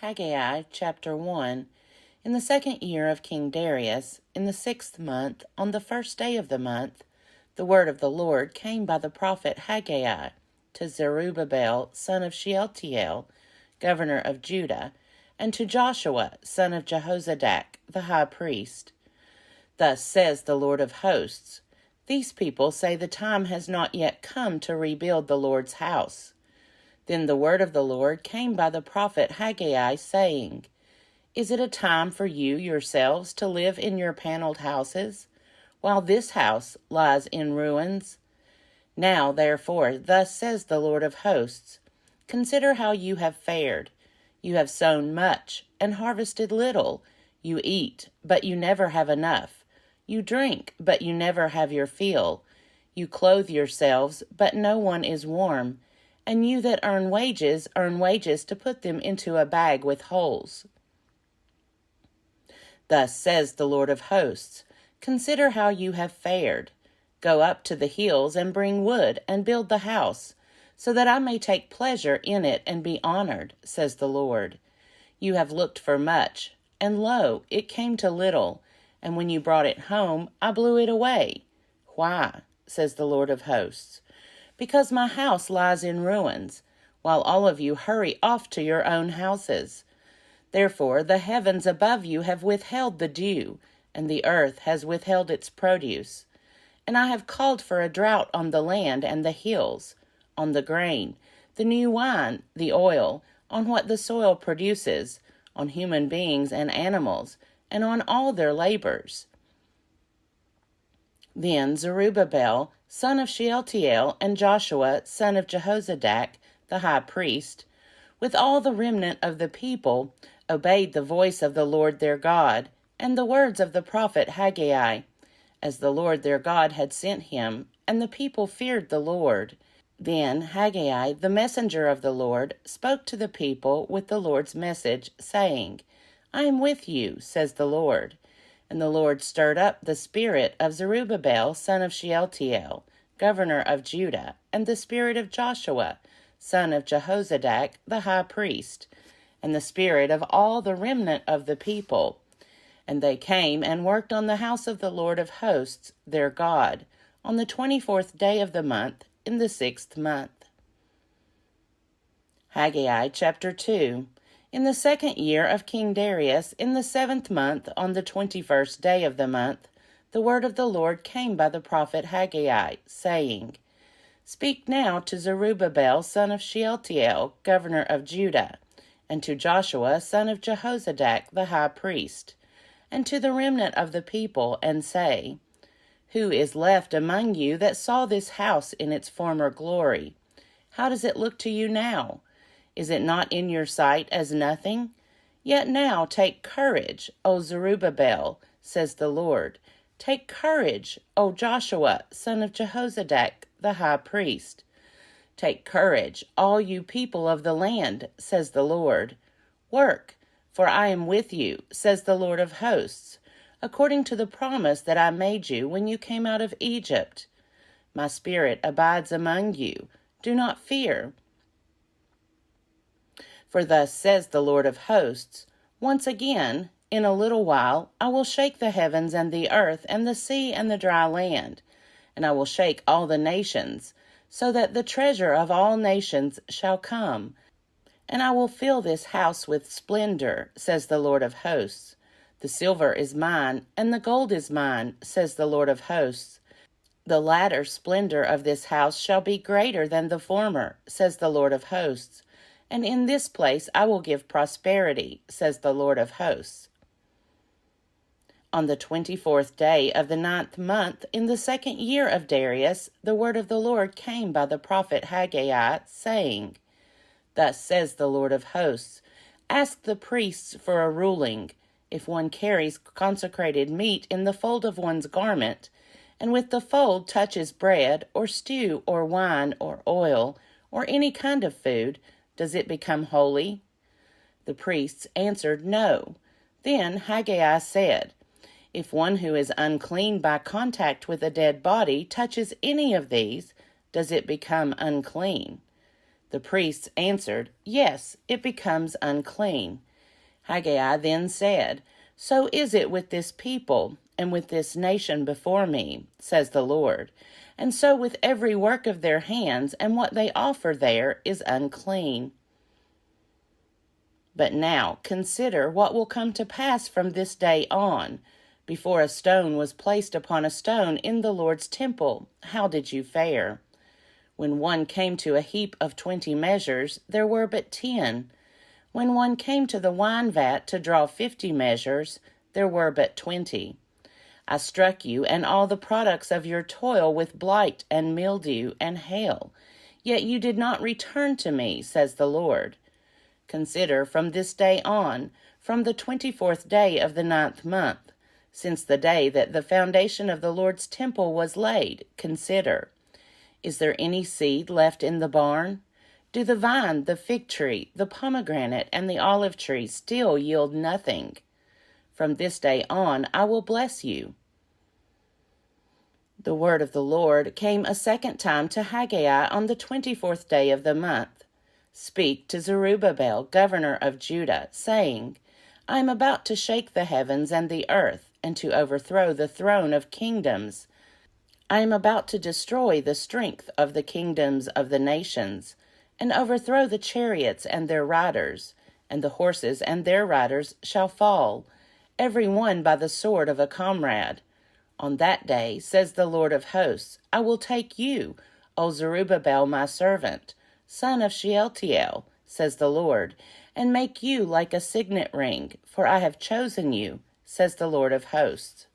Haggai chapter 1. In the 2nd year of King Darius, in the 6th month, on the 1st day of the month, the word of the Lord came by the prophet Haggai to Zerubbabel, son of Shealtiel, governor of Judah, and to Joshua, son of Jehozadak, the high priest. Thus says the Lord of hosts, these people say the time has not yet come to rebuild the Lord's house. Then the word of the Lord came by the prophet Haggai, saying, Is it a time for you yourselves to live in your paneled houses, while this house lies in ruins? Now, therefore, thus says the Lord of hosts, consider how you have fared. You have sown much and harvested little. You eat, but you never have enough. You drink, but you never have your fill. You clothe yourselves, but no one is warm. And you that earn wages to put them into a bag with holes. Thus says the Lord of hosts, consider how you have fared. Go up to the hills and bring wood and build the house, so that I may take pleasure in it and be honored, says the Lord. You have looked for much, and lo, it came to little, and when you brought it home, I blew it away. Why, says the Lord of hosts? Because my house lies in ruins, while all of you hurry off to your own houses. Therefore the heavens above you have withheld the dew, and the earth has withheld its produce. And I have called for a drought on the land and the hills, on the grain, the new wine, the oil, on what the soil produces, on human beings and animals, and on all their labors. Then Zerubbabel, son of Shealtiel, and Joshua, son of Jehozadak, the high priest, with all the remnant of the people, obeyed the voice of the Lord their God, and the words of the prophet Haggai, as the Lord their God had sent him, and the people feared the Lord. Then Haggai, the messenger of the Lord, spoke to the people with the Lord's message, saying, I am with you, says the Lord. And the Lord stirred up the spirit of Zerubbabel, son of Shealtiel, governor of Judah, and the spirit of Joshua, son of Jehozadak, the high priest, and the spirit of all the remnant of the people. And they came and worked on the house of the Lord of hosts, their God, on the 24th day of the month, in the 6th month. Haggai chapter 2. In the 2nd year of King Darius, in the 7th month, on the 21st day of the month, the word of the Lord came by the prophet Haggai, saying, Speak now to Zerubbabel, son of Shealtiel, governor of Judah, and to Joshua, son of Jehozadak, the high priest, and to the remnant of the people, and say, Who is left among you that saw this house in its former glory? How does it look to you now? Is it not in your sight as nothing? Yet now take courage, O Zerubbabel, says the Lord. Take courage, O Joshua, son of Jehozadak, the high priest. Take courage, all you people of the land, says the Lord. Work, for I am with you, says the Lord of hosts, according to the promise that I made you when you came out of Egypt. My spirit abides among you. Do not fear. For thus says the Lord of hosts, once again, in a little while, I will shake the heavens and the earth and the sea and the dry land, and I will shake all the nations, so that the treasure of all nations shall come. And I will fill this house with splendor, says the Lord of hosts. The silver is mine, and the gold is mine, says the Lord of hosts. The latter splendor of this house shall be greater than the former, says the Lord of hosts. And in this place I will give prosperity, says the Lord of hosts. On the 24th day of the 9th month, in the 2nd year of Darius, the word of the Lord came by the prophet Haggai, saying, Thus says the Lord of hosts, Ask the priests for a ruling, if one carries consecrated meat in the fold of one's garment, and with the fold touches bread, or stew, or wine, or oil, or any kind of food, does it become holy? The priests answered, No. Then Haggai said, If one who is unclean by contact with a dead body touches any of these, does it become unclean? The priests answered, Yes, it becomes unclean. Haggai then said, So is it with this people and with this nation before me, says the Lord. And so with every work of their hands, and what they offer there is unclean. But now consider what will come to pass from this day on. Before a stone was placed upon a stone in the Lord's temple, how did you fare? When one came to a heap of 20 measures, there were but 10. When one came to the wine vat to draw 50 measures, there were but 20. I struck you and all the products of your toil with blight and mildew and hail, yet you did not return to me, says the Lord. Consider from this day on, from the 24th day of the 9th month, since the day that the foundation of the Lord's temple was laid, consider. Is there any seed left in the barn? Do the vine, the fig tree, the pomegranate, and the olive tree still yield nothing? From this day on I will bless you. The word of the Lord came a second time to Haggai on the 24th day of the month. Speak to Zerubbabel, governor of Judah, saying, I am about to shake the heavens and the earth, and to overthrow the throne of kingdoms. I am about to destroy the strength of the kingdoms of the nations, and overthrow the chariots and their riders, and the horses and their riders shall fall, every one by the sword of a comrade. On that day, says the Lord of hosts, I will take you, O Zerubbabel my servant, son of Shealtiel, says the Lord, and make you like a signet ring, for I have chosen you, says the Lord of hosts.